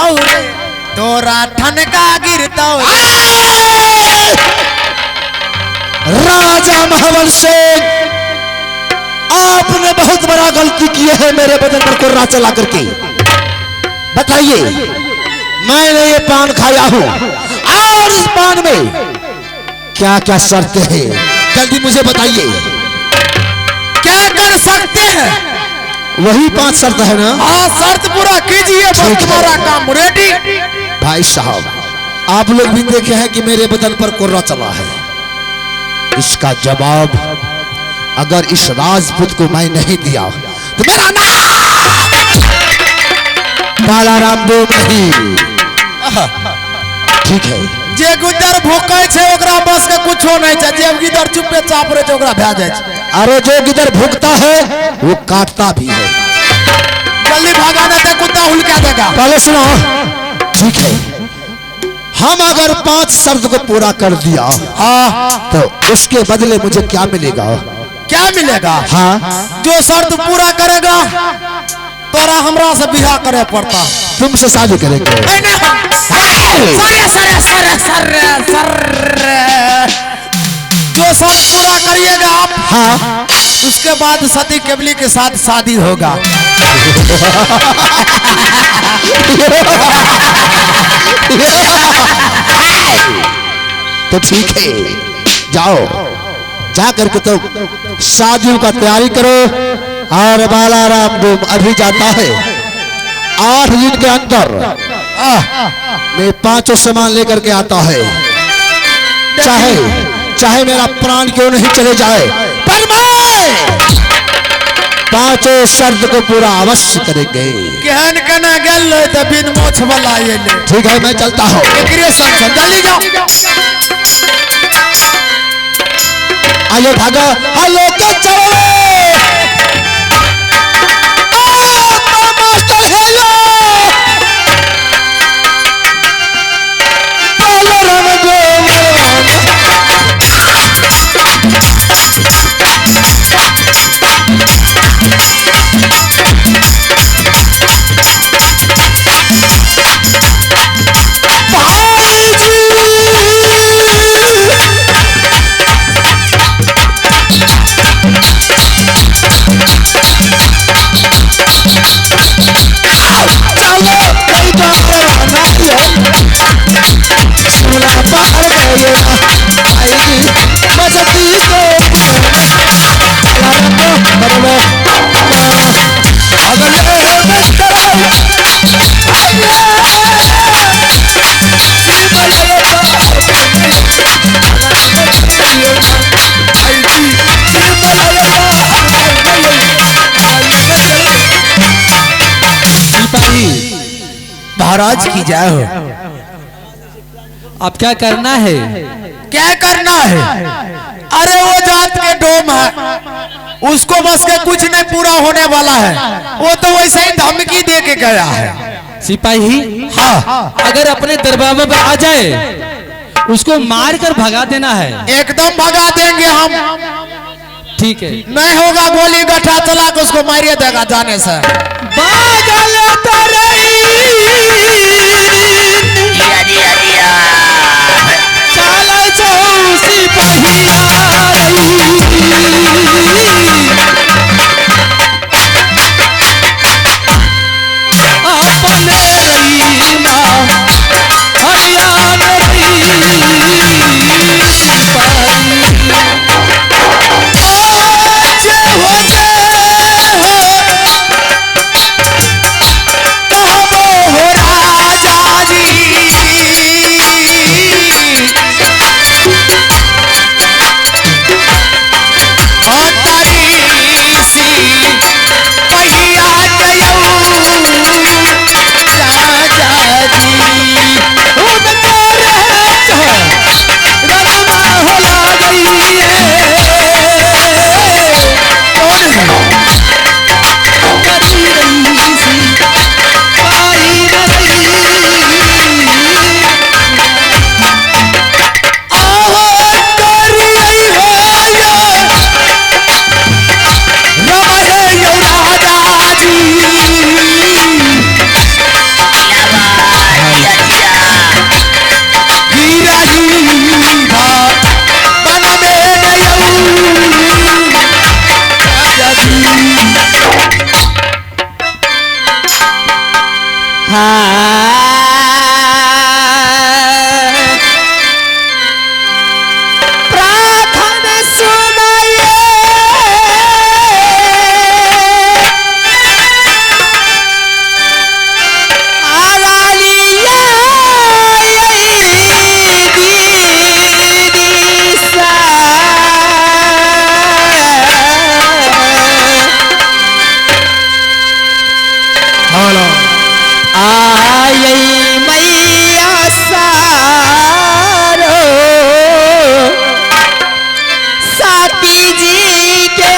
गिरता रे तोरा ठनका गिरता राजा महावंश सिंह, आपने बहुत बड़ा गलती की है मेरे बदन पर कुर्रा चला करके। बताइए, मैंने ये पान खाया हूं और इस पान में क्या क्या शर्त है, जल्दी मुझे बताइए। क्या कर सकते हैं? वही 5 शर्त है ना? हाँ, शर्त पूरा कीजिए, बस तुम्हारा काम रेडी। भाई साहब, आप लोग भी देखे हैं कि मेरे बदन पर कुर्रा चला है। इसका जवाब अगर इस राजपूत को मैं नहीं दिया तो मेरा नाम बालाराम देव नहीं। ठीक है, जे गुदर भूखे छे ओकरा बस के कुछो नहीं छे, जे गिदर चुपे चाप रहे छे ओकरा भा जाय छे। अरे जो गिदर भूखता है वो काटता भी है। जल्दी भागा ना तो कुत्ता हुलका देगा। पहले सुनो, ठीक है, हम अगर 5 शर्त को पूरा कर दिया तो उसके बदले मुझे क्या मिलेगा? क्या मिलेगा? हाँ, जो शर्त पूरा करेगा तोरा हमरा से बियाह करे पड़ता। तुमसे शादी करेंगे। जो शर्त पूरा करिएगा आप, हाँ, उसके बाद सती केवली के साथ शादी होगा। तो ठीक है, जाओ, जा करके तो शादियों का तैयारी करो। और बालाराम डूम अभी जाता है, 8 दिन के अंदर मैं 5 सामान लेकर के आता है। चाहे मेरा प्राण क्यों नहीं चले जाए, पर मैं 5 शर्त को पूरा अवश्य करेंगे। केहन कना गेल त बिन मोछ वाला ये ले। ठीक है, मैं चलता हूँ। एकरे संग जल्दी जाओ। आइए भागा, हेलो के चलो। महाराज की जय हो। अब क्या करना है? क्या करना है? अरे वो जात के डोम है, उसको बस के कुछ नहीं पूरा होने वाला है। वो तो वैसे ही धमकी दे के गया है। सिपाही, हाँ, अगर अपने दरबार में आ जाए उसको मार कर भगा देना है। एकदम भगा देंगे हम। ठीक है, नहीं होगा गोली गठा चला के उसको मारिए देगा जाने से। हो प्रार्थना सुनाइए आलालिया दीदी सा हेलो आई मैया सारो साथी जी के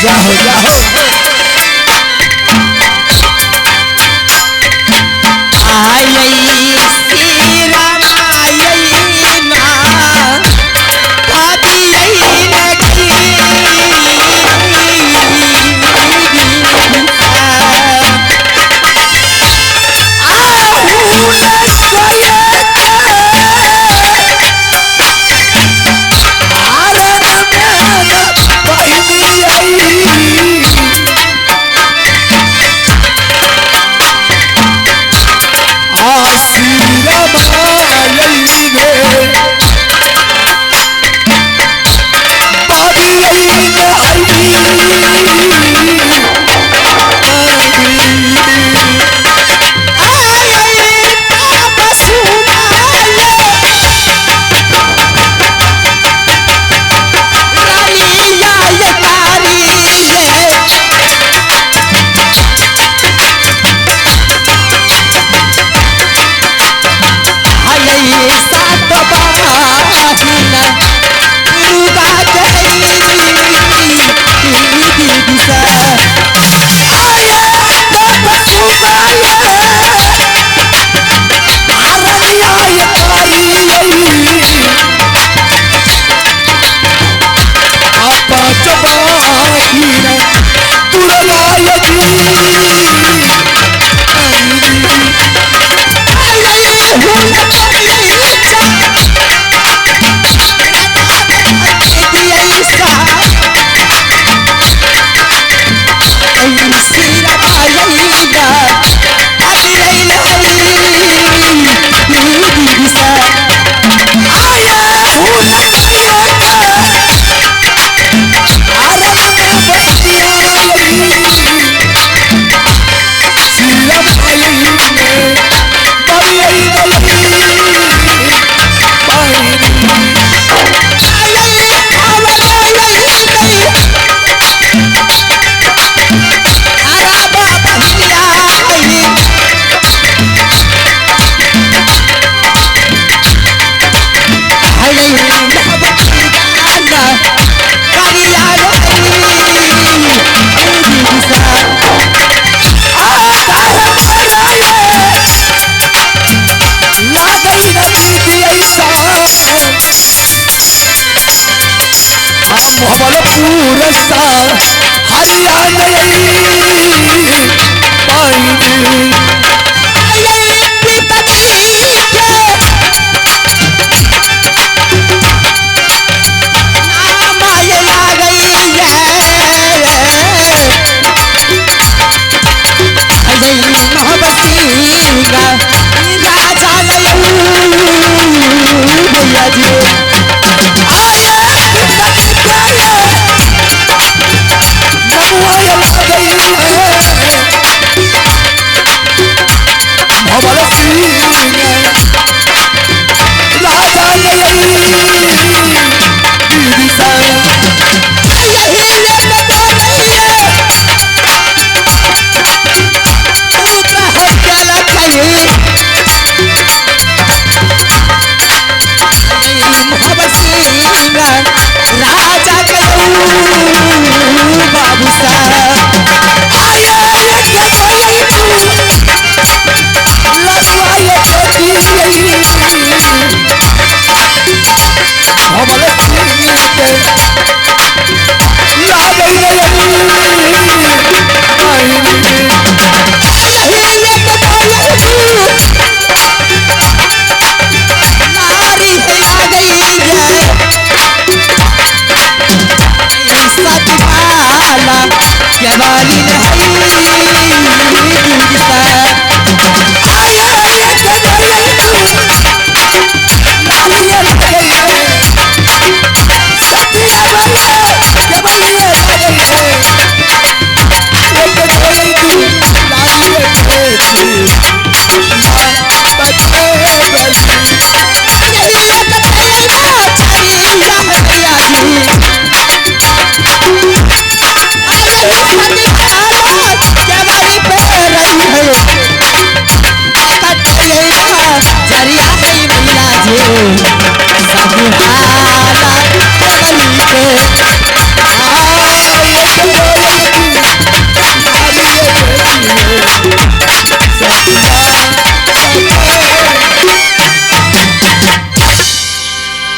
जाओ जाओ आई सीरा माई माँ भाभी पूरा सा हरियाणा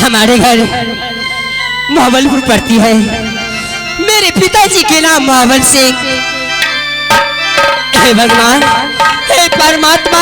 हमारे घर महाबलपुर पड़ती है। मेरे पिताजी के नाम महाबल सिंह। हे भगवान, हे परमात्मा,